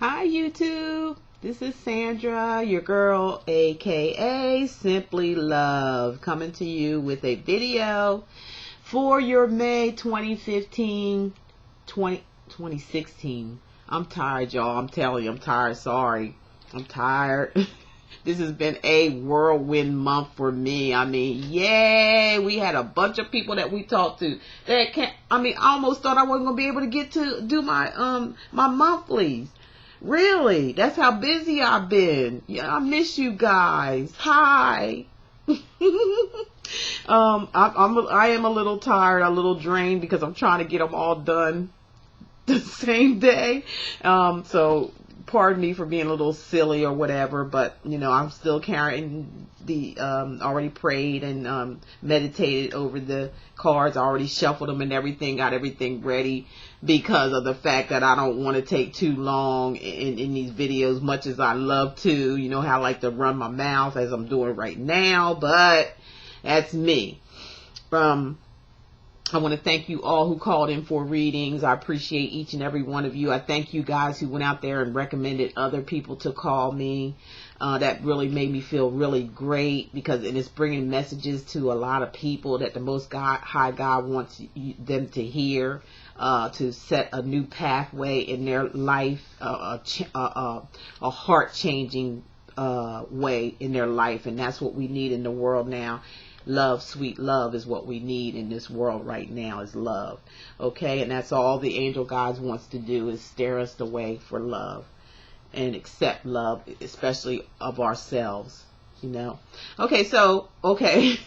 Hi YouTube, this is Sandra, your girl, aka Simply Love, coming to you with a video for your May 2016. I'm tired, y'all. I'm telling you, I'm tired. Sorry. I'm tired. This has been a whirlwind month for me. I mean, yay! We had a bunch of people that we talked to that can't. I mean, I almost thought I wasn't gonna be able to get to do my my monthlies. Really, that's how busy I've been. Yeah, I miss you guys. Hi. I am a little tired, a little drained because I'm trying to get them all done the same day. So pardon me for being a little silly or whatever, but you know, I'm still carrying the already prayed and meditated over the cards. I already shuffled them and everything, got everything ready because of the fact that I don't want to take too long in these videos, much as I love to. You know how I like to run my mouth as I'm doing right now, but that's me. I want to thank you all who called in for readings. I appreciate each and every one of you. I thank you guys who went out there and recommended other people to call me. That really made me feel really great because it's bringing messages to a lot of people that the Most High God wants them to hear, to set a new pathway in their life, a heart-changing way in their life. And that's what we need in the world now. Love, sweet love is what we need in this world right now, is love. Okay, and that's all the angel gods wants to do, is steer us the way for love and accept love, especially of ourselves, you know. Okay, so I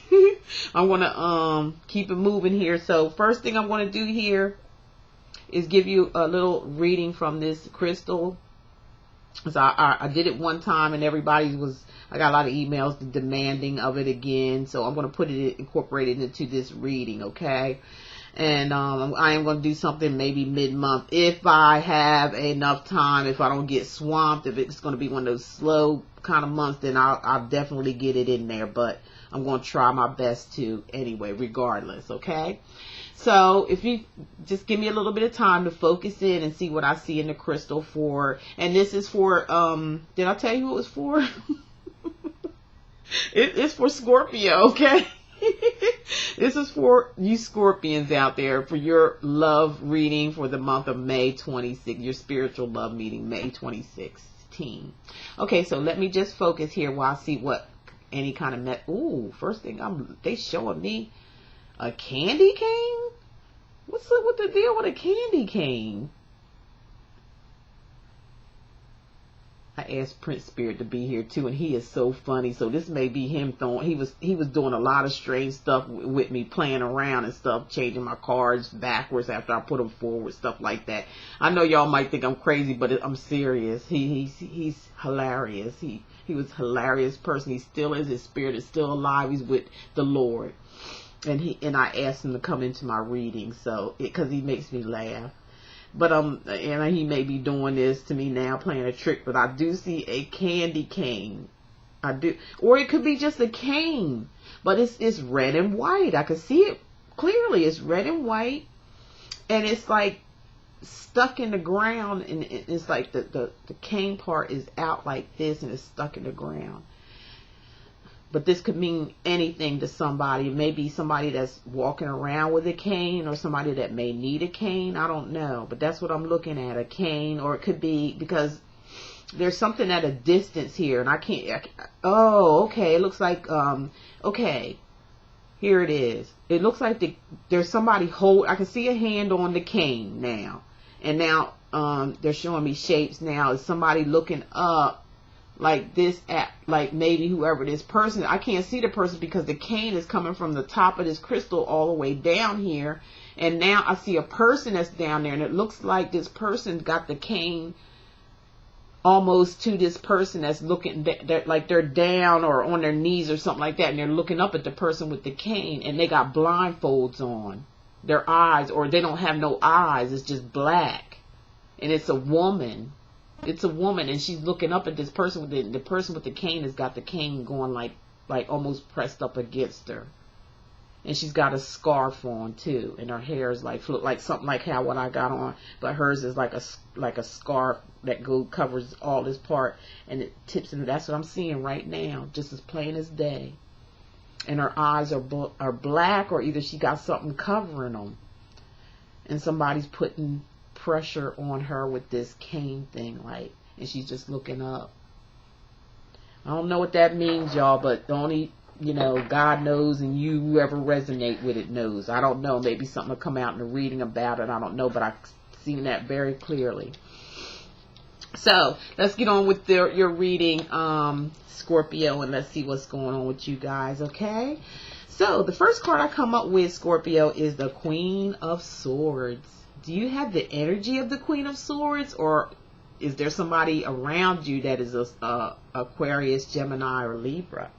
want to keep it moving here. So first thing I want to do here is give you a little reading from this crystal. So I did it one time and I got a lot of emails demanding of it again. So I'm going to incorporate it into this reading, okay? And I am going to do something maybe mid-month if I have enough time. If I don't get swamped, if it's going to be one of those slow kind of months, then I'll definitely get it in there. But I'm going to try my best to anyway, regardless, okay? So if you just give me a little bit of time to focus in and see what I see in the crystal for, and this is for, did I tell you who it was for? It's for Scorpio, okay? This is for you Scorpions out there, for your love reading for the month of May 26, your spiritual love meeting, May 2016. Okay, so let me just focus here while I see what any kind of ooh, first thing they showing me a candy cane? What's up with the deal with a candy cane? I asked Prince Spirit to be here too, and he is so funny. So this may be him throwing. He was doing a lot of strange stuff with me, playing around and stuff, changing my cards backwards after I put them forward, stuff like that. I know y'all might think I'm crazy, but I'm serious. He's hilarious. He was a hilarious person. He still is. His spirit is still alive. He's with the Lord. And I asked him to come into my reading, so because he makes me laugh. But and he may be doing this to me now, playing a trick. But I do see a candy cane. I do, or it could be just a cane, but it's red and white. I can see it clearly. It's red and white, and it's like stuck in the ground, and it's like the cane part is out like this, and it's stuck in the ground. But this could mean anything to somebody. Maybe somebody that's walking around with a cane, or somebody that may need a cane. I don't know. But that's what I'm looking at, a cane. Or it could be because there's something at a distance here. And I can't. Oh, okay. It looks like, okay. Here it is. It looks like there's somebody I can see a hand on the cane now. And now they're showing me shapes now. Is somebody looking up? Like this at, like maybe whoever this person, I can't see the person because the cane is coming from the top of this crystal all the way down here. And now I see a person that's down there, and it looks like this person got the cane almost to this person that's looking, like they're down or on their knees or something like that. And they're looking up at the person with the cane, and they got blindfolds on their eyes, or they don't have no eyes. It's just black. And it's a woman. It's a woman, and she's looking up at this person with the person with the cane has got the cane going like almost pressed up against her. And she's got a scarf on too, and her hair is like something like how what I got on, but hers is like a scarf that covers all this part, and it tips in. That's what I'm seeing right now, just as plain as day. And her eyes are black, or either she got something covering them, and somebody's putting pressure on her with this cane thing, like, and she's just looking up. I don't know what that means, y'all, but the only, you know, God knows, and you, whoever resonate with it knows. I don't know. Maybe something will come out in the reading about it. I don't know, but I've seen that very clearly. So let's get on with your reading, Scorpio, and let's see what's going on with you guys, okay? So the first card I come up with, Scorpio, is the Queen of Swords. Do you have the energy of the Queen of Swords, or is there somebody around you that is a Aquarius, Gemini, or Libra?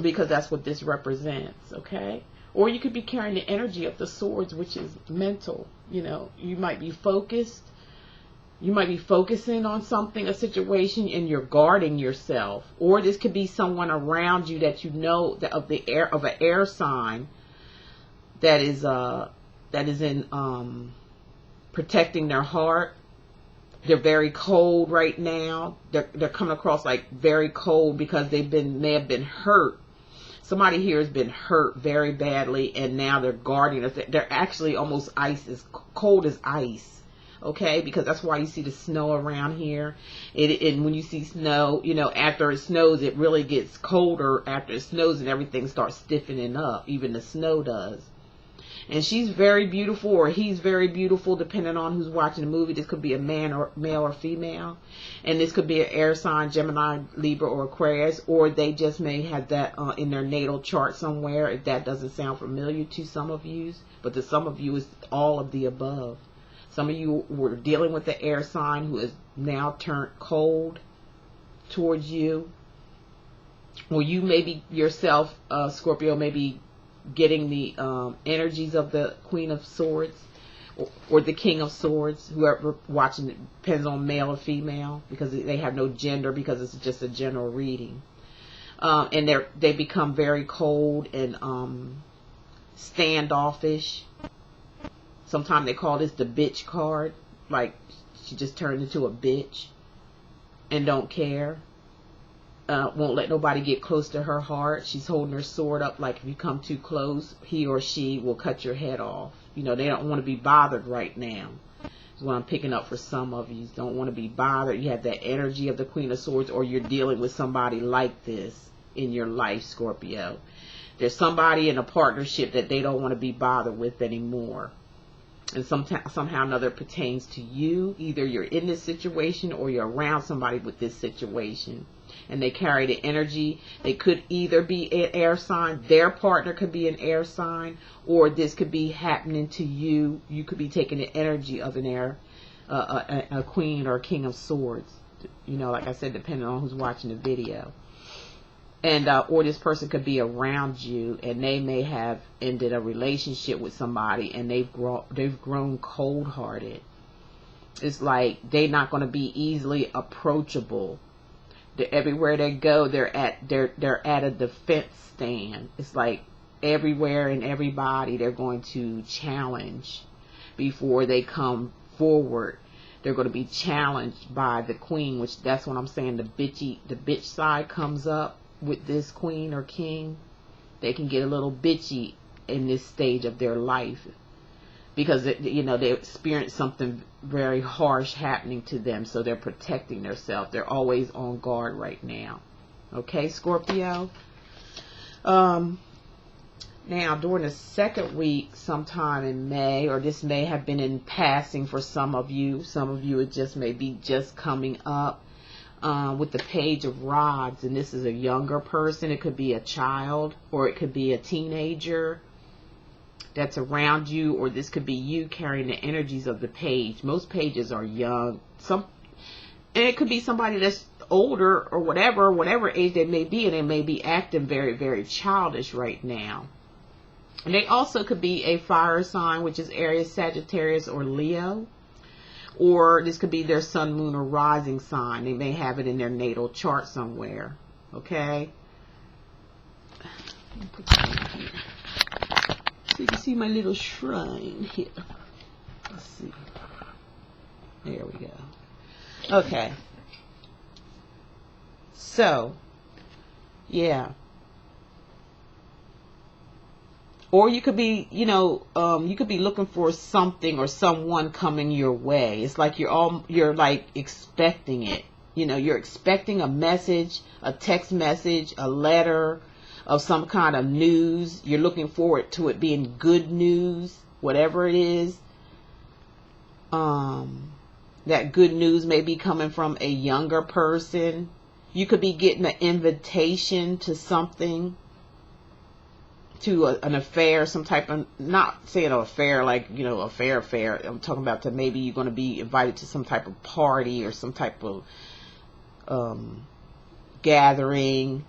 Because that's what this represents, okay? Or you could be carrying the energy of the swords, which is mental. You know, you might be focused. You might be focusing on something, a situation, and you're guarding yourself. Or this could be someone around you that you know that of an air sign that is in protecting their heart. They're very cold right now. They're coming across like very cold because they may have been hurt. Somebody here has been hurt very badly, and now they're guarding us. They're actually almost as cold as ice. Okay, because that's why you see the snow around here. And when you see snow, you know, after it snows, it really gets colder after it snows, and everything starts stiffening up. Even the snow does. And she's very beautiful, or he's very beautiful, depending on who's watching the movie. This could be a man, or male or female. And this could be an air sign, Gemini, Libra, or Aquarius. Or they just may have that in their natal chart somewhere, if that doesn't sound familiar to some of you. But to some of you, it's all of the above. Some of you were dealing with the air sign who has now turned cold towards you. Or you maybe yourself, Scorpio, maybe getting the energies of the Queen of Swords or the King of Swords. Whoever watching it, depends on male or female, because they have no gender, because it's just a general reading. And they become very cold and standoffish. Sometimes they call this the bitch card. Like, she just turned into a bitch and don't care. Won't let nobody get close to her heart. She's holding her sword up like if you come too close, he or she will cut your head off. You know, they don't want to be bothered right now. That's what I'm picking up for some of you. Don't want to be bothered. You have that energy of the Queen of Swords, or you're dealing with somebody like this in your life, Scorpio. There's somebody in a partnership that they don't want to be bothered with anymore. And somehow or another pertains to you. Either you're in this situation or you're around somebody with this situation. And they carry the energy. They could either be an air sign. Their partner could be an air sign. Or this could be happening to you. You could be taking the energy of a queen or a king of swords. You know, like I said, depending on who's watching the video. And or this person could be around you, and they may have ended a relationship with somebody, and they've grown cold-hearted. It's like they're not going to be easily approachable. Everywhere they go, they're at a defense stand. It's like everywhere and everybody they're going to challenge before they come forward. They're going to be challenged by the queen, which that's what I'm saying. The bitch side comes up. With this queen or king, they can get a little bitchy in this stage of their life, because you know, they experience something very harsh happening to them, so they're protecting themselves. They're always on guard right now. Okay, Scorpio. Now, during the second week, sometime in May, or this may have been in passing for some of you. Some of you, it just may be just coming up. With the Page of Rods, and this is a younger person. It could be a child, or it could be a teenager that's around you, or this could be you carrying the energies of the page. Most pages are young. And it could be somebody that's older, or whatever age they may be, and they may be acting very, very childish right now. And they also could be a fire sign, which is Aries, Sagittarius, or Leo. Or this could be their sun, moon, or rising sign. They may have it in their natal chart somewhere. Okay? Let me put that in here so you can see my little shrine here. Let's see. There we go. Okay. So, yeah. Or you could be, you know, you could be looking for something or someone coming your way. It's like you're like expecting it. You know, you're expecting a message, a text message, a letter of some kind of news. You're looking forward to it being good news, whatever it is. That good news may be coming from a younger person. You could be getting an invitation to something, to an affair, some type of, not saying an affair like, you know, affair. I'm talking about to maybe you're going to be invited to some type of party or some type of gathering.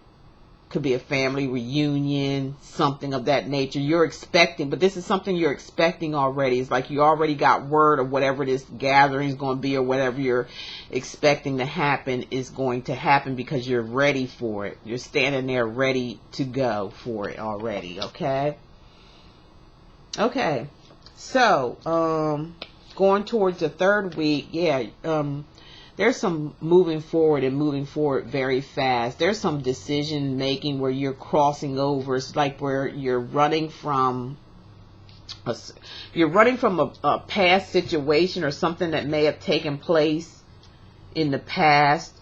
Could be a family reunion, something of that nature. You're expecting, but this is something you're expecting already. It's like you already got word of whatever this gathering is going to be, or whatever you're expecting to happen is going to happen, because you're ready for it. You're standing there ready to go for it already. Okay. Okay. So, going towards the third week, yeah, there's some moving forward very fast. There's some decision making where you're crossing over. It's like where you're running from a past situation or something that may have taken place in the past,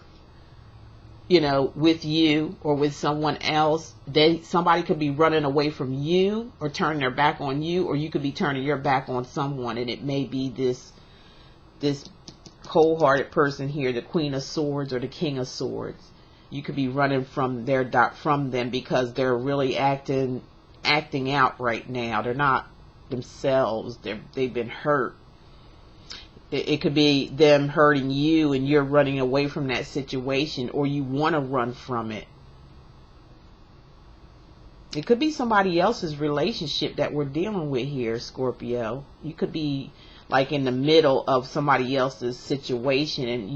you know, with you or with someone else. Somebody could be running away from you or turning their back on you, or you could be turning your back on someone, and it may be this cold-hearted person here, the Queen of Swords or the King of Swords. You could be running from them because they're really acting out right now. They're not themselves. They've been hurt. It could be them hurting you and you're running away from that situation, or you want to run from it. It could be somebody else's relationship that we're dealing with here, Scorpio. You could be like in the middle of somebody else's situation, and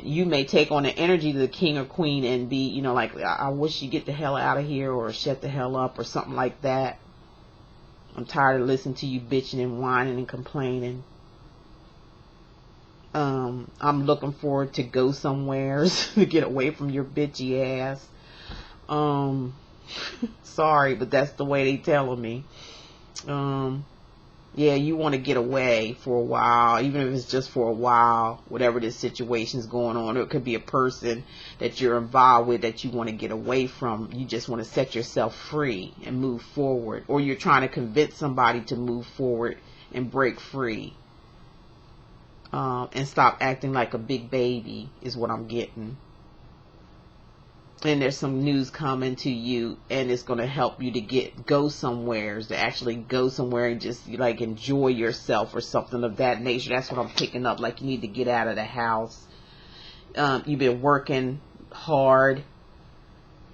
you may take on the energy of the king or queen and be, you know, like, I wish you get the hell out of here, or shut the hell up, or something like that. I'm tired of listening to you bitching and whining and complaining. I'm looking forward to go somewhere to get away from your bitchy ass. Sorry, but that's the way they telling me. Yeah, you want to get away for a while, even if it's just for a while, whatever this situation is going on. Or it could be a person that you're involved with that you want to get away from. You just want to set yourself free and move forward. Or you're trying to convince somebody to move forward and break free. And stop acting like a big baby is what I'm getting. And there's some news coming to you, and it's going to help you to go somewhere, to actually go somewhere and just like enjoy yourself or something of that nature. That's what I'm picking up. Like you need to get out of the house. You've been working hard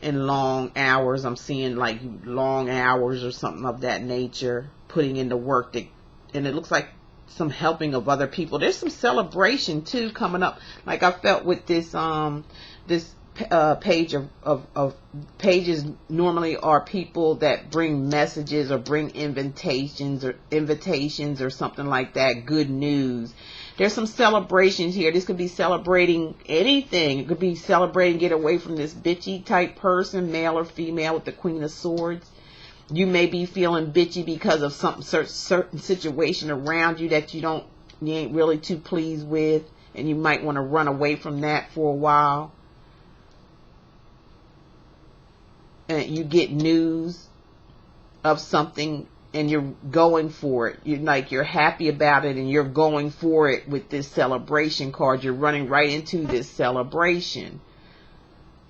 and long hours. I'm seeing like long hours or something of that nature, putting in the work and it looks like some helping of other people. There's some celebration too coming up. Like I felt with this page of pages normally are people that bring messages or bring invitations or something like that. Good news. There's some celebrations here. This could be celebrating anything. It could be celebrating get away from this bitchy type person, male or female, with the Queen of Swords. You may be feeling bitchy because of some certain situation around you that you ain't really too pleased with, and you might want to run away from that for a while. And you get news of something and you're going for it. You're happy about it and you're going for it with this celebration card. You're running right into this celebration.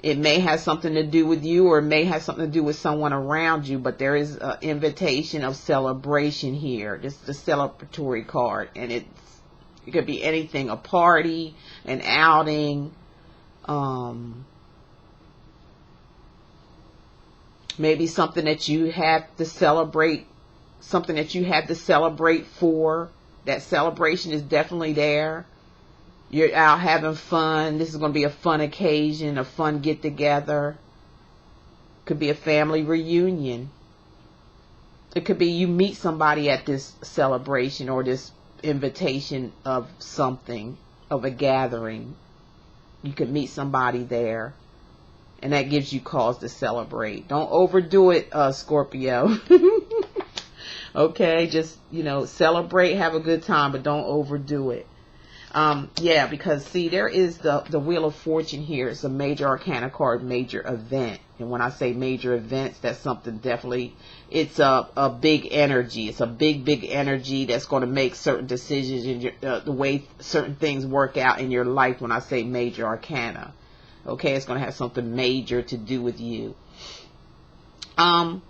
It may have something to do with you, or it may have something to do with someone around you, but there is an invitation of celebration here. This is the celebratory card, and it could be anything, a party, an outing, maybe something that you have to celebrate, for. That celebration is definitely there. You're out having fun. This is going to be a fun occasion, a fun get together. Could be a family reunion. It could be you meet somebody at this celebration or this invitation of something, of a gathering. You could meet somebody there, and that gives you cause to celebrate. Don't overdo it, Scorpio. Okay, just, celebrate, have a good time, but don't overdo it. Yeah, because see, there is the Wheel of Fortune here. It's a major arcana card, major event. And when I say major events, that's something definitely, it's a big energy. It's a big energy that's going to make certain decisions in the way certain things work out in your life. When I say major arcana, okay, it's going to have something major to do with you.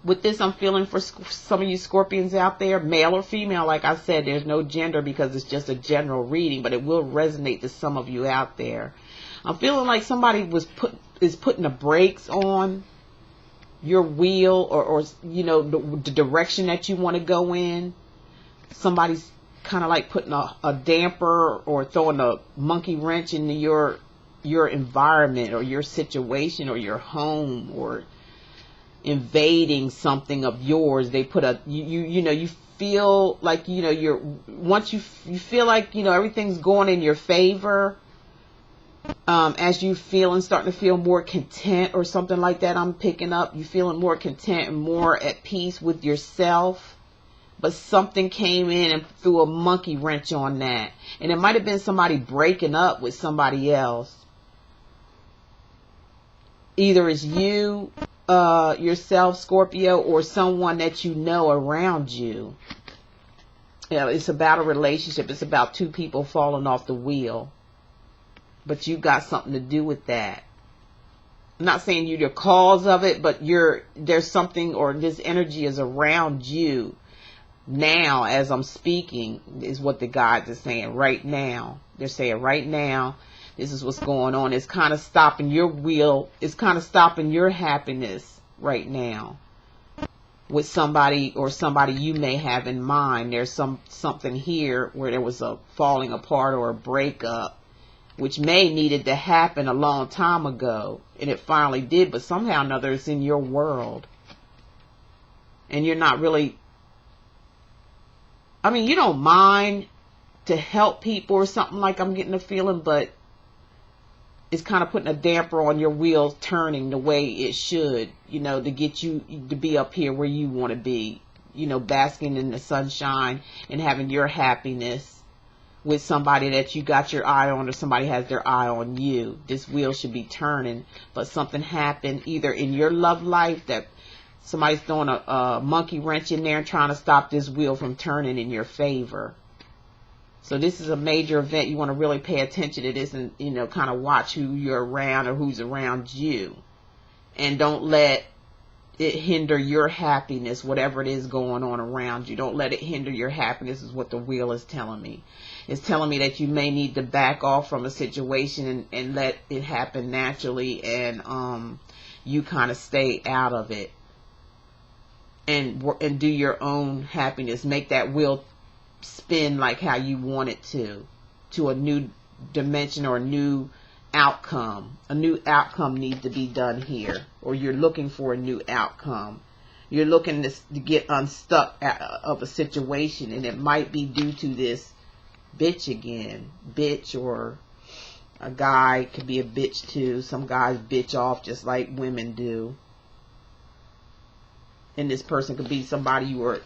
With this, I'm feeling for some of you Scorpions out there, male or female. Like I said, there's no gender because it's just a general reading, but it will resonate to some of you out there. I'm feeling like somebody is putting the brakes on your wheel, or the direction that you want to go in. Somebody's kind of like putting a damper or throwing a monkey wrench into your environment or your situation or your home, or invading something of yours. They put you feel like, once you feel like, everything's going in your favor, as you starting to feel more content or something like that. I'm picking up, you feeling more content and more at peace with yourself, but something came in and threw a monkey wrench on that. And it might have been somebody breaking up with somebody else. Either it's you, yourself, Scorpio, or someone that you know around you. It's about a relationship. It's about two people falling off the wheel. But you got something to do with that. I'm not saying you're the cause of it, but there's something, or this energy is around you now as I'm speaking, is what the guides are saying right now. They're saying right now, this is what's going on. It's kind of stopping your wheel. It's kind of stopping your happiness right now with somebody, or somebody you may have in mind. There's something here where there was a falling apart or a breakup, which may needed to happen a long time ago, and it finally did, but somehow or another it's in your world. And you're not really, you don't mind to help people or something, like I'm getting a feeling, but it's kind of putting a damper on your wheels turning the way it should, to get you to be up here where you want to be, basking in the sunshine and having your happiness with somebody that you got your eye on, or somebody has their eye on you. This wheel should be turning, but something happened either in your love life that somebody's throwing a monkey wrench in there and trying to stop this wheel from turning in your favor. So this is a major event. You want to really pay attention to this and, kind of watch who you're around or who's around you. And don't let it hinder your happiness, whatever it is going on around you. Don't let it hinder your happiness, is what the wheel is telling me. It's telling me that you may need to back off from a situation and let it happen naturally, and you kind of stay out of it and do your own happiness. Make that wheel spin like how you want it to a new dimension or a new outcome. A new outcome needs to be done here, or you're looking for a new outcome. You're looking to get unstuck of a situation, and it might be due to this bitch again. Bitch, or a guy could be a bitch too. Some guys bitch off just like women do. And this person could be somebody you were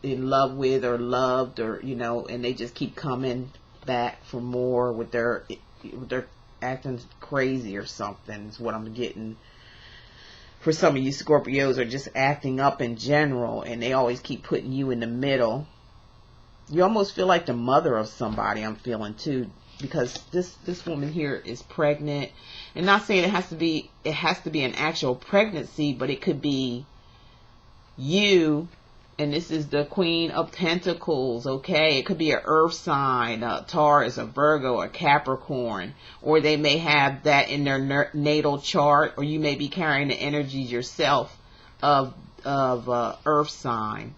in love with or loved, or, and they just keep coming back for more with their acting crazy or something, is what I'm getting. For some of you Scorpios, are just acting up in general, and they always keep putting you in the middle. You almost feel like the mother of somebody, I'm feeling too, because this woman here is pregnant. And not saying it has to be an actual pregnancy, but it could be you, and this is the Queen of Pentacles, okay? It could be an earth sign, a Taurus, a Virgo, a Capricorn, or they may have that in their natal chart, or you may be carrying the energies yourself of earth sign.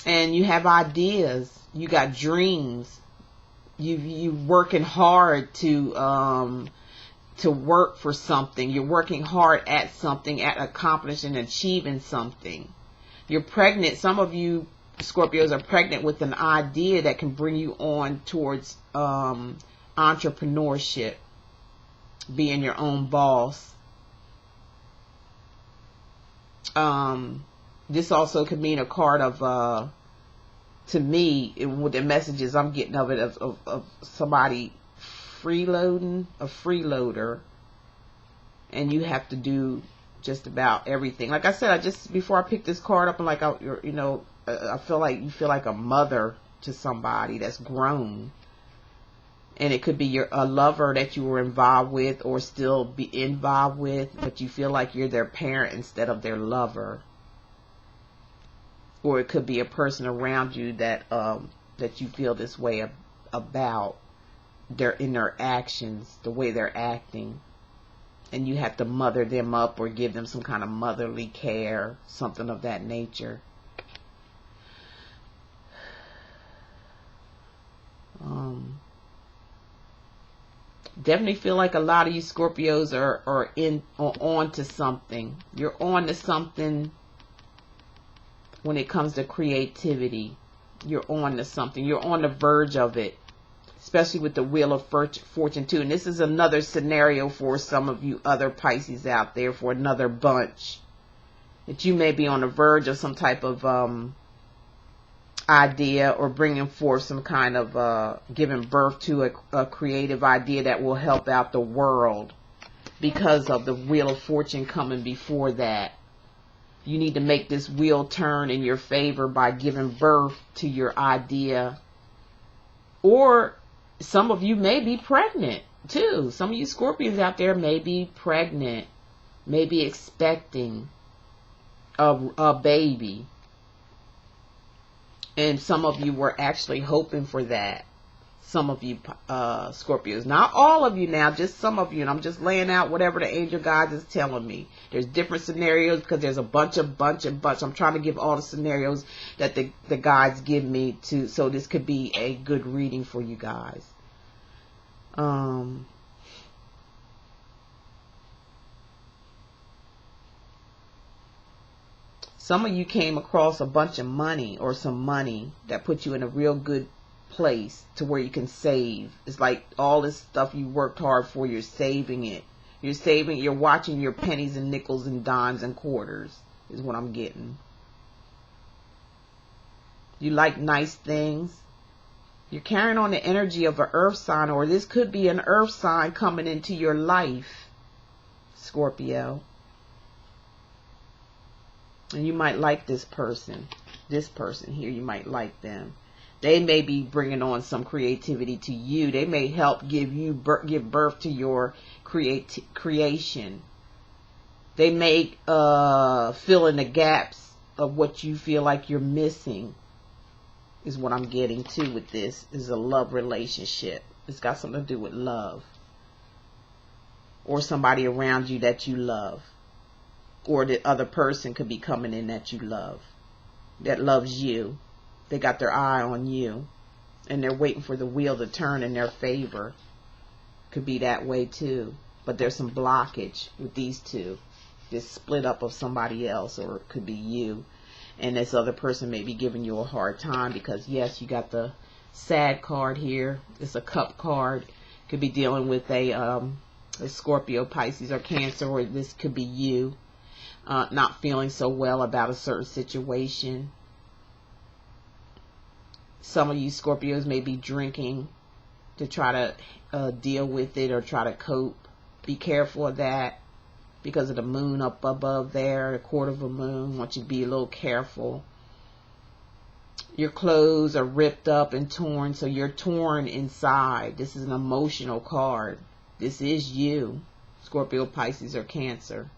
And you have ideas, you got dreams, you working hard to to work for something. You're working hard at something, at accomplishing and achieving something. You're pregnant. Some of you Scorpios are pregnant with an idea that can bring you on towards entrepreneurship, being your own boss. This also could mean a card of, to me, with the messages I'm getting of it, of somebody freeloading, a freeloader, and you have to do just about everything. Like I said, before I picked this card up, I'm like, I feel like you feel like a mother to somebody that's grown. And it could be a lover that you were involved with or still be involved with, but you feel like you're their parent instead of their lover. Or it could be a person around you that you feel this way about in their actions, the way they're acting. And you have to mother them up or give them some kind of motherly care, something of that nature. Definitely feel like a lot of you Scorpios are on to something. You're on to something when it comes to creativity. You're on to something. You're on the verge of it. Especially with the Wheel of Fortune too. And this is another scenario for some of you other Pisces out there, for another bunch. That you may be on the verge of some type of idea, or bringing forth some kind of giving birth to a creative idea that will help out the world, because of the Wheel of Fortune coming before that. You need to make this wheel turn in your favor by giving birth to your idea. Or some of you may be pregnant too. Some of you Scorpios out there may be pregnant, may be expecting a baby. And some of you were actually hoping for that. Some of you Scorpios. Not all of you now, just some of you. And I'm just laying out whatever the angel guides is telling me. There's different scenarios because there's a bunch. I'm trying to give all the scenarios that the guides give me so this could be a good reading for you guys. Some of you came across a bunch of money or some money that put you in a real good place to where you can save. It's like all this stuff you worked hard for, you're saving it. You're saving, you're watching your pennies and nickels and dimes and quarters is what I'm getting. You like nice things. You're carrying on the energy of an earth sign, or this could be an earth sign coming into your life, Scorpio. And you might like this person here, you might like them. They may be bringing on some creativity to you. They may help give birth to your creation. They may fill in the gaps of what you feel like you're missing, is what I'm getting to with this. Is a love relationship. It's got something to do with love. Or somebody around you that you love. Or the other person could be coming in that you love. That loves you. They got their eye on you. And they're waiting for the wheel to turn in their favor. Could be that way too. But there's some blockage with these two. This split up of somebody else, or it could be you. And this other person may be giving you a hard time because, yes, you got the sad card here. It's a cup card. Could be dealing with a Scorpio, Pisces, or Cancer, or this could be you. Not feeling so well about a certain situation. Some of you Scorpios may be drinking to try to deal with it or try to cope. Be careful of that because of the moon up above there, a quarter of a moon. I want you to be a little careful. Your clothes are ripped up and torn, so you're torn inside. This is an emotional card. This is you, Scorpio, Pisces, or Cancer.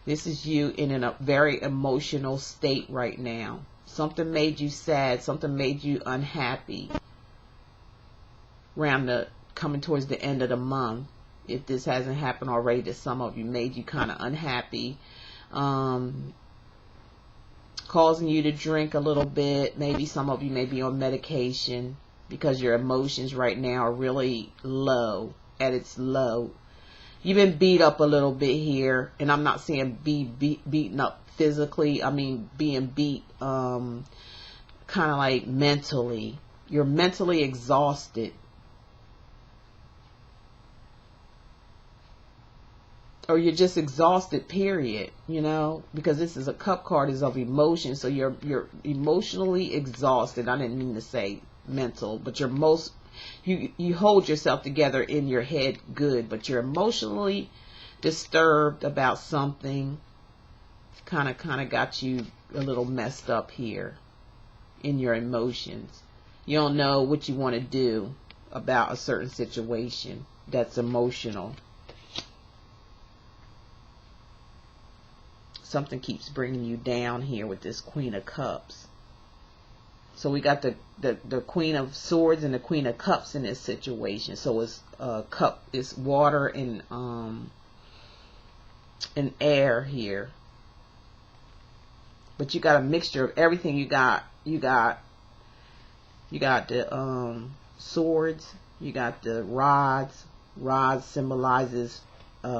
This is you in a very emotional state right now. Something made you sad. Something made you unhappy. Coming towards the end of the month. If this hasn't happened already to some of you, made you kind of unhappy. Causing you to drink a little bit. Maybe some of you may be on medication because your emotions right now are really low. At its low. You've been beat up a little bit here, and I'm not saying beaten up physically. I mean being beat kind of like mentally. You're mentally exhausted. Or you're just exhausted, period, you know, because this is a cup card, is of emotion. So you're emotionally exhausted. I didn't mean to say mental, but you hold yourself together in your head good, but you're emotionally disturbed about something. Kind of got you a little messed up here in your emotions. You don't know what you want to do about a certain situation that's emotional. Something keeps bringing you down here with this Queen of Cups. So we got the Queen of Swords and the Queen of Cups in this situation. So it's cup, it's water and air here. But you got a mixture of everything. You got the swords. You got the rods. Rods symbolizes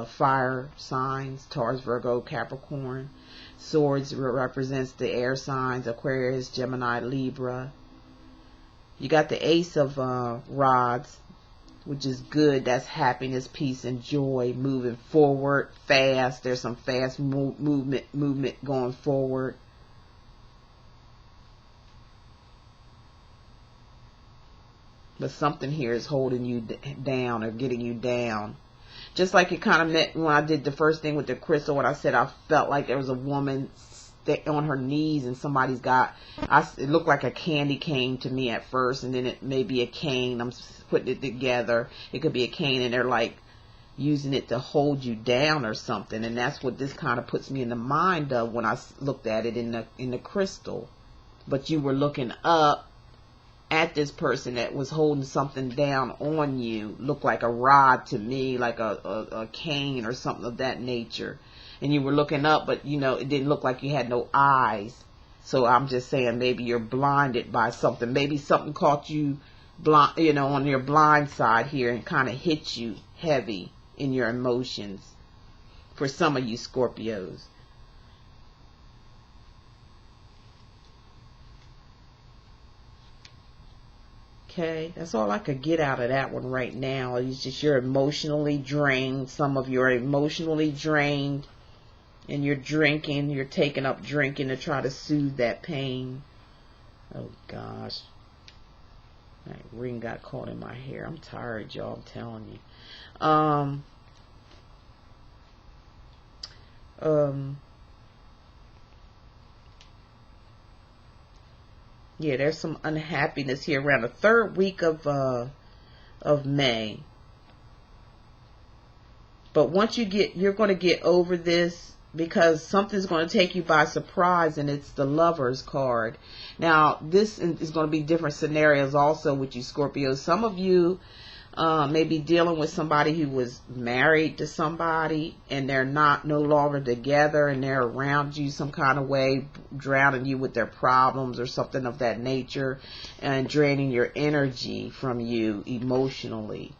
fire signs, Taurus, Virgo, Capricorn. Swords represents the air signs, Aquarius, Gemini, Libra. You got the Ace of rods, which is good. That's happiness, peace, and joy, moving forward fast. There's some fast movement going forward. But something here is holding you down or getting you down. Just like it kind of meant when I did the first thing with the crystal, when I said I felt like there was a woman on her knees and somebody's got, it looked like a candy cane to me at first, and then it may be a cane. I'm putting it together. It could be a cane, and they're like using it to hold you down or something. And that's what this kind of puts me in the mind of when I looked at it in the crystal. But you were looking up at this person that was holding something down on you. Looked like a rod to me, like a cane or something of that nature. And you were looking up, but you know, it didn't look like you had no eyes. So I'm just saying, maybe you're blinded by something. Maybe something caught you blind, you know, on your blind side here and kind of hit you heavy in your emotions. For some of you Scorpios. Okay, that's all I could get out of that one right now. It's just you're emotionally drained. Some of you are emotionally drained. And you're drinking. You're taking up drinking to try to soothe that pain. Oh, gosh. That ring got caught in my hair. I'm tired, y'all. I'm telling you. Yeah, there's some unhappiness here around the third week of May. But once you're going to get over this, because something's going to take you by surprise, and it's the Lovers card. Now, this is going to be different scenarios also with you Scorpios. Some of you may be dealing with somebody who was married to somebody and they're no longer together, and they're around you some kind of way, drowning you with their problems or something of that nature, and draining your energy from you emotionally.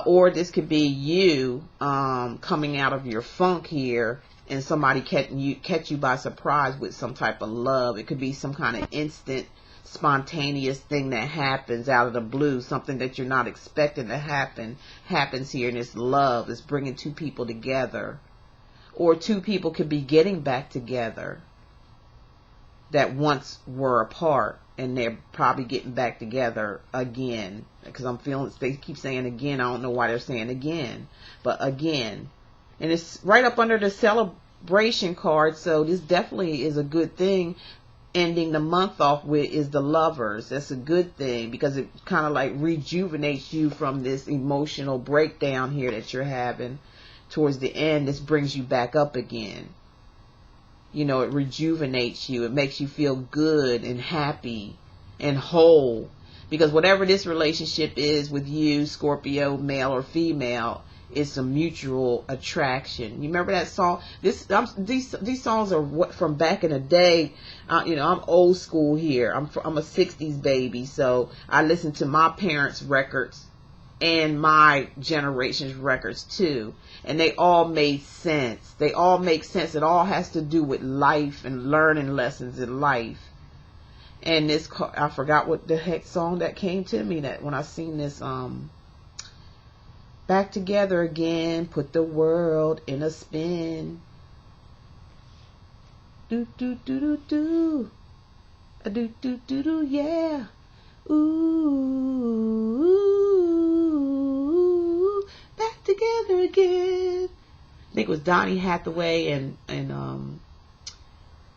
Or this could be you coming out of your funk here, and somebody catch you by surprise with some type of love. It could be some kind of instant, spontaneous thing that happens out of the blue. Something that you're not expecting to happens here, and it's love. It's bringing two people together. Or two people could be getting back together that once were apart, and they're probably getting back together again. Because I'm feeling, they keep saying again. I don't know why they're saying again, but again. And it's right up under the celebration card. So this definitely is a good thing. Ending the month off with is the Lovers. That's a good thing, because it kind of like rejuvenates you from this emotional breakdown here that you're having. Towards the end, this brings you back up again. You know, it rejuvenates you. It makes you feel good and happy and whole. Because whatever this relationship is with you, Scorpio, male or female, it's a mutual attraction. You remember that song? These songs are from back in the day. You know, I'm old school here. I'm a 60s baby, so I listen to my parents' records and my generation's records too. And they all made sense. They all make sense. It all has to do with life and learning lessons in life. And this, I forgot what the heck song that came to me that when I seen this, back together again, put the world in a spin. Do do do do do. A do do do do, yeah. Ooh, back together again. I think it was Donny Hathaway and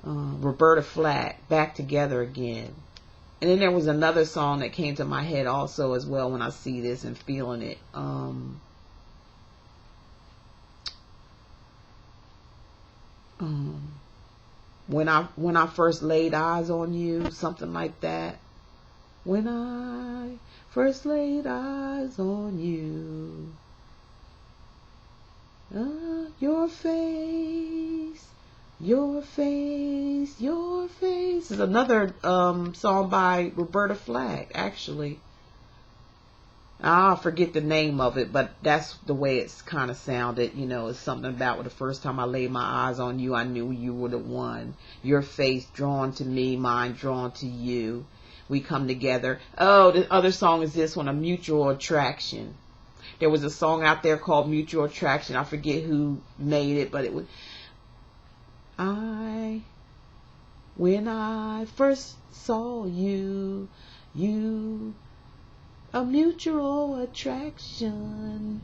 Roberta Flack, Back Together Again. And then there was another song that came to my head also as well when I see this and feeling it. When I first laid eyes on you, something like that. When I first laid eyes on you, your face, your face, your face. Is another song by Roberta Flack, actually. I'll forget the name of it, but that's the way it's kind of sounded. You know, it's something about the first time I laid my eyes on you, I knew you were the one. Your face drawn to me, mine drawn to you. We come together. Oh, the other song is this one, A Mutual Attraction. There was a song out there called Mutual Attraction. I forget who made it, but it was when I first saw you, a mutual attraction.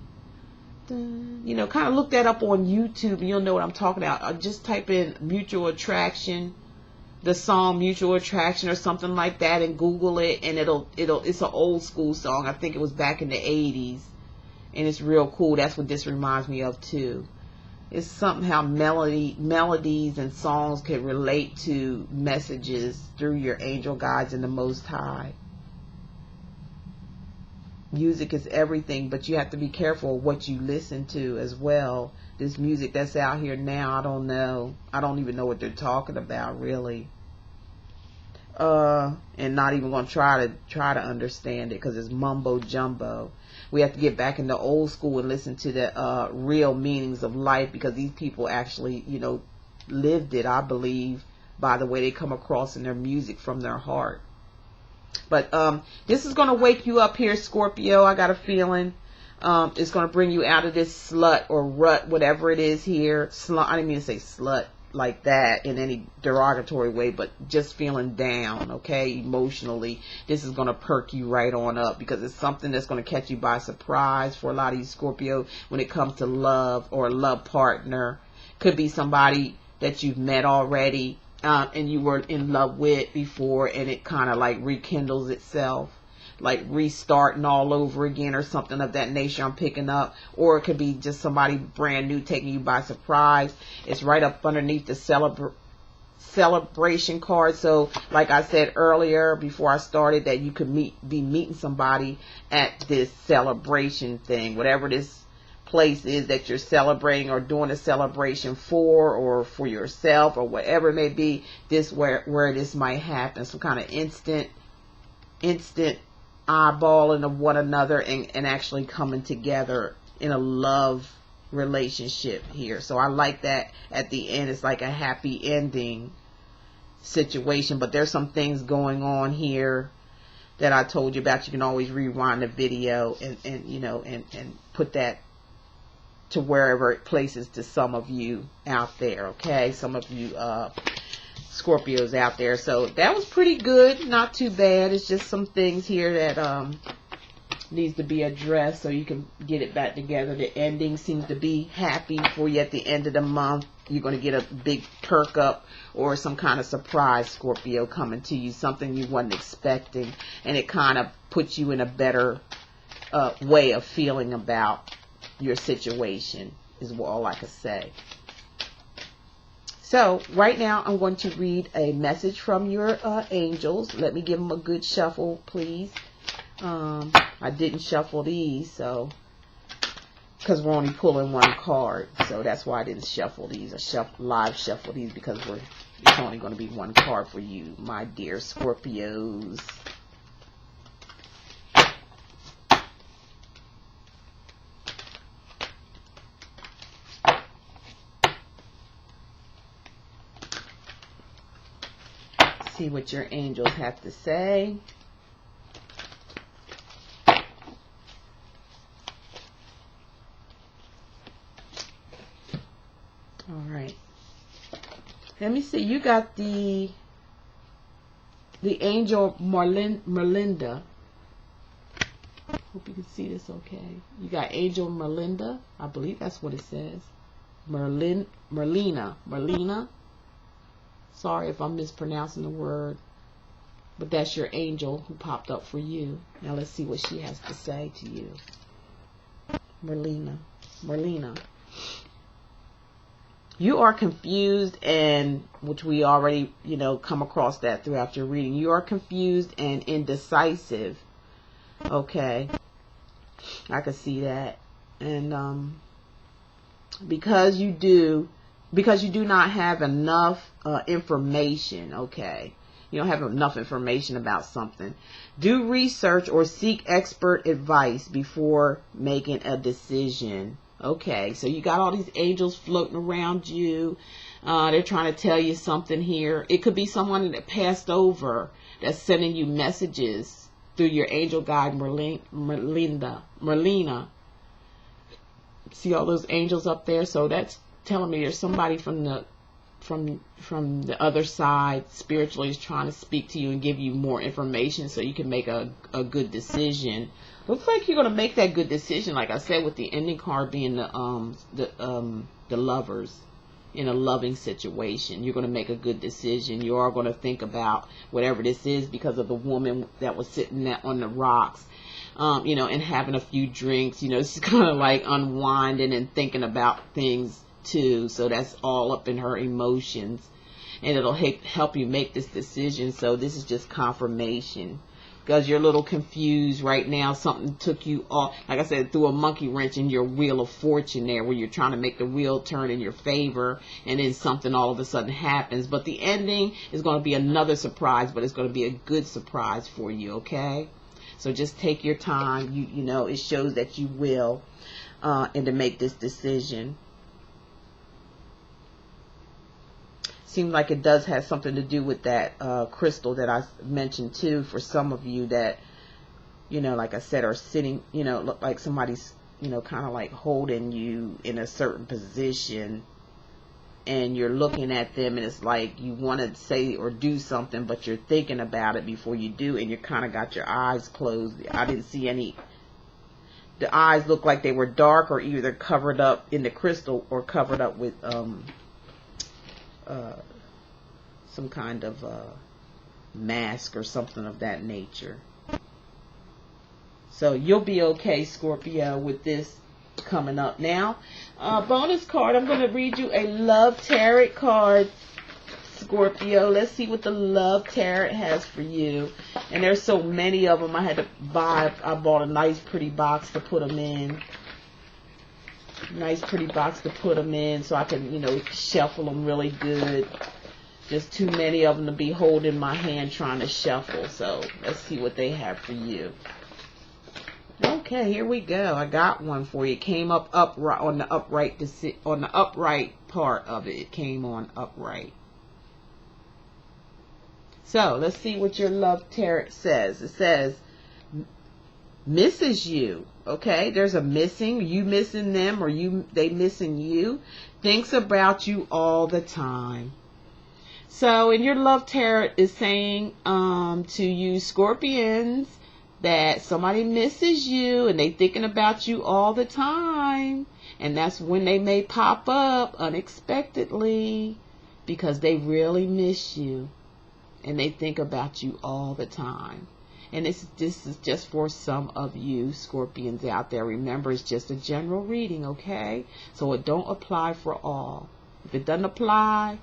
You know, kind of look that up on YouTube and you'll know what I'm talking about. Just type in mutual attraction, the song Mutual Attraction or something like that, and Google it, and it's an old school song. I think it was back in the 80s, and it's real cool. That's what this reminds me of too. It's something how melodies and songs can relate to messages through your angel guides and the Most High. Music is everything, but you have to be careful of what you listen to as well. This music that's out here now, I don't know. I don't even know what they're talking about, really. And not even going to try to understand it because it's mumbo jumbo. We have to get back into old school and listen to the real meanings of life, because these people actually, you know, lived it, I believe, by the way they come across in their music from their heart. But this is going to wake you up here, Scorpio. I got a feeling it's going to bring you out of this slut or rut, whatever it is here. I didn't mean to say slut like that in any derogatory way, but just feeling down, okay, emotionally. This is going to perk you right on up, because it's something that's going to catch you by surprise for a lot of you Scorpio when it comes to love or a love partner. Could be somebody that you've met already. And you were in love with before, and it kind of like rekindles itself, like restarting all over again or something of that nature I'm picking up. Or it could be just somebody brand new taking you by surprise. It's right up underneath the celebration card. So like I said earlier before I started, that you could be meeting somebody at this celebration thing, whatever this place is that you're celebrating or doing a celebration for, or for yourself, or whatever it may be. This where this might happen, some kind of instant eyeballing of one another and actually coming together in a love relationship here. So I like that at the end. It's like a happy ending situation, but there's some things going on here that I told you about. You can always rewind the video and you know, and put that to wherever it places to some of you out there, okay? Some of you Scorpios out there. So that was pretty good, not too bad. It's just some things here that needs to be addressed so you can get it back together. The ending seems to be happy for you at the end of the month. You're going to get a big perk up or some kind of surprise, Scorpio, coming to you, something you wasn't expecting, and it kind of puts you in a better way of feeling about your situation, is all I can say. So right now I'm going to read a message from your angels. Let me give them a good shuffle, please. I didn't shuffle these, so because we're only pulling one card, so that's why I didn't shuffle these. I live shuffle these because it's only going to be one card for you, my dear Scorpios. see what your angels have to say. All right. Let me see. You got the angel Merlinda. Hope you can see this okay. You got Angel Merlinda. I believe that's what it says. Merlina. Sorry if I'm mispronouncing the word. But that's your angel who popped up for you. Now let's see what she has to say to you. Merlina. You are confused, and which we already, come across that throughout your reading. You are confused and indecisive. Okay. I can see that. And because you do not have enough information, okay. You don't have enough information about something. Do research or seek expert advice before making a decision. Okay, so you got all these angels floating around you. They're trying to tell you something here. It could be someone that passed over that's sending you messages through your angel guide, Merlina. See all those angels up there? So that's telling me there's somebody from the other side spiritually is trying to speak to you and give you more information so you can make a good decision. Looks like you're going to make that good decision, like I said, with the ending card being the lovers in a loving situation. You're going to make a good decision. You are going to think about whatever this is because of the woman that was sitting there on the rocks, and having a few drinks. It's kind of like unwinding and thinking about things too. So that's all up in her emotions, and it'll help you make this decision. So this is just confirmation. Because you're a little confused right now. Something took you off, like I said, through a monkey wrench in your wheel of fortune there, where you're trying to make the wheel turn in your favor, and then something all of a sudden happens. But the ending is going to be another surprise, but it's going to be a good surprise for you, okay? So just take your time. It shows that you will, and to make this decision. Seems like it does have something to do with that crystal that I mentioned too. For some of you that, like I said, are sitting, look like somebody's, kind of like holding you in a certain position, and you're looking at them, and it's like you want to say or do something, but you're thinking about it before you do, and you kind of got your eyes closed. I didn't see any. The eyes look like they were dark, or either covered up in the crystal or covered up with some kind of mask or something of that nature. So you'll be okay, Scorpio, with this coming up. Now, bonus card, I'm going to read you a love tarot card, Scorpio. Let's see what the love tarot has for you. And there's so many of them. I bought a nice pretty box to put them in. Nice pretty box to put them in so I can, shuffle them really good. Just too many of them to be holding my hand trying to shuffle. So let's see what they have for you. Okay, here we go. I got one for you. It came up upright on the upright part of it. It came on upright. So let's see what your love tarot says. It says, misses you. Okay, there's a missing. You missing them, or they missing you. Thinks about you all the time. So in your love tarot is saying to you Scorpions that somebody misses you and they thinking about you all the time. And that's when they may pop up unexpectedly because they really miss you and they think about you all the time. And this is just for some of you Scorpions out there. Remember, it's just a general reading, okay? So it don't apply for all. If it doesn't apply,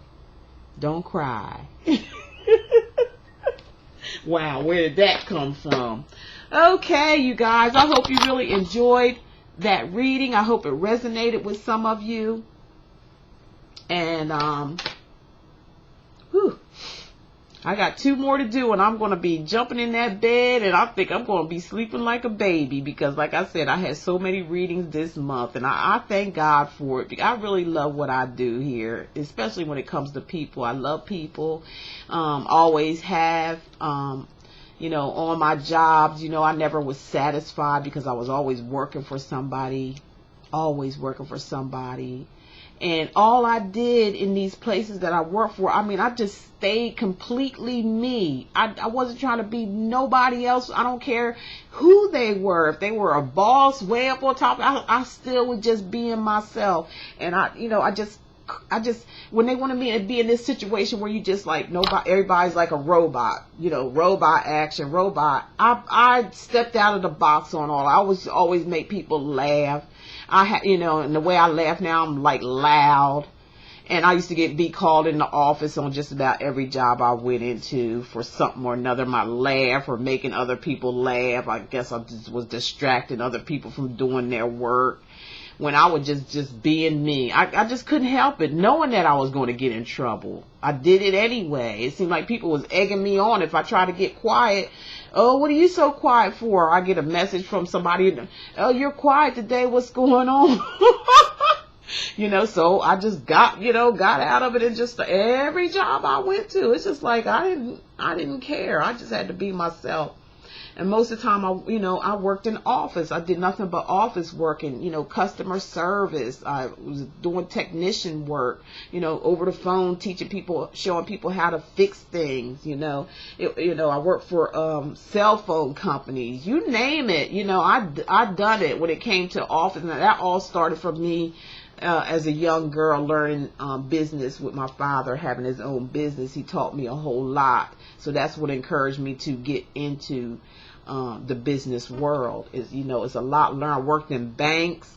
don't cry. Wow, where did that come from? Okay, you guys, I hope you really enjoyed that reading. I hope it resonated with some of you. And I got 2 more to do, and I'm going to be jumping in that bed, and I think I'm going to be sleeping like a baby, because like I said, I had so many readings this month, and I thank God for it. I really love what I do here, especially when it comes to people. I love people, always have, you know, on my jobs, you know, I never was satisfied because I was always working for somebody, And all I did in these places that I worked for, I mean, I just stayed completely me. I wasn't trying to be nobody else. I don't care who they were. If they were a boss way up on top, I still was just being myself. And I just, when they wanted me to be in this situation where you just like, nobody, everybody's like a robot, you know, robot action, robot. I stepped out of the box on all. I always make people laugh. You know, and the way I laugh now, I'm like loud. And I used to be called in the office on just about every job I went into for something or another. My laugh or making other people laugh. I guess I just was distracting other people from doing their work. When I was just being me. I just couldn't help it, knowing that I was going to get in trouble. I did it anyway. It seemed like people was egging me on if I tried to get quiet. Oh, what are you so quiet for? I get a message from somebody. Oh, you're quiet today. What's going on? You know, so I just got out of it, and just every job I went to, it's just like I didn't care. I just had to be myself. And most of the time, I worked in office. I did nothing but office work and, you know, customer service. I was doing technician work, you know, over the phone, teaching people, showing people how to fix things, you know. I worked for cell phone companies. You name it, you know, I done it when it came to office. And that all started from me as a young girl learning business with my father, having his own business. He taught me a whole lot. So that's what encouraged me to get into the business world. Is, you know, it's a lot learned. I worked in banks,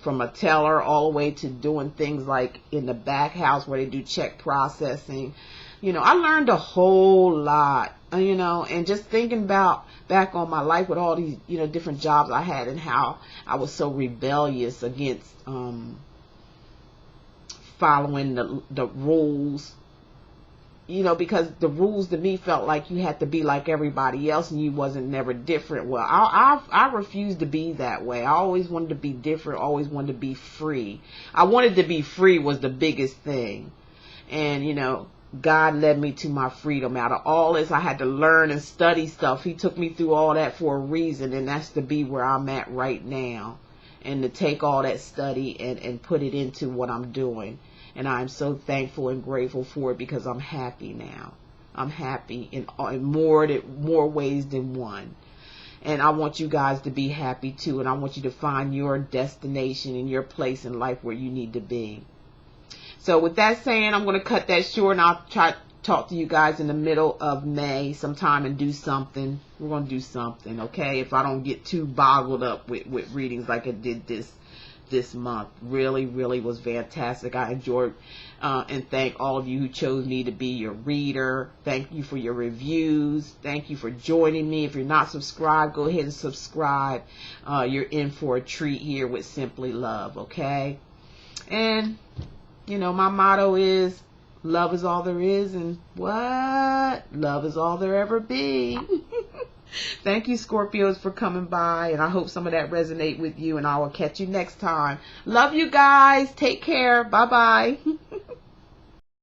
from a teller all the way to doing things like in the back house where they do check processing. You know, I learned a whole lot, you know, and just thinking back on my life with all these, you know, different jobs I had and how I was so rebellious against following the rules. You know, because the rules to me felt like you had to be like everybody else and you wasn't never different. Well, I refused to be that way. I always wanted to be different, always wanted to be free. I wanted to be free was the biggest thing. And, you know, God led me to my freedom. Out of all this, I had to learn and study stuff. He took me through all that for a reason, and that's to be where I'm at right now. And to take all that study and put it into what I'm doing. And I'm so thankful and grateful for it, because I'm happy now. I'm happy in more ways than one. And I want you guys to be happy too. And I want you to find your destination and your place in life where you need to be. So with that saying, I'm going to cut that short, and I'll try to talk to you guys in the middle of May sometime and do something. We're going to do something, okay? If I don't get too boggled up with readings like I did this month. Really was fantastic. I enjoyed and thank all of you who chose me to be your reader. Thank you for your reviews. Thank you for joining me. If you're not subscribed, go ahead and subscribe. You're in for a treat here with Simply Love, okay? And, you know, my motto is, love is all there is, and what? Love is all there ever be. Thank you, Scorpios, for coming by, and I hope some of that resonate with you, and I will catch you next time. Love you guys. Take care. Bye-bye.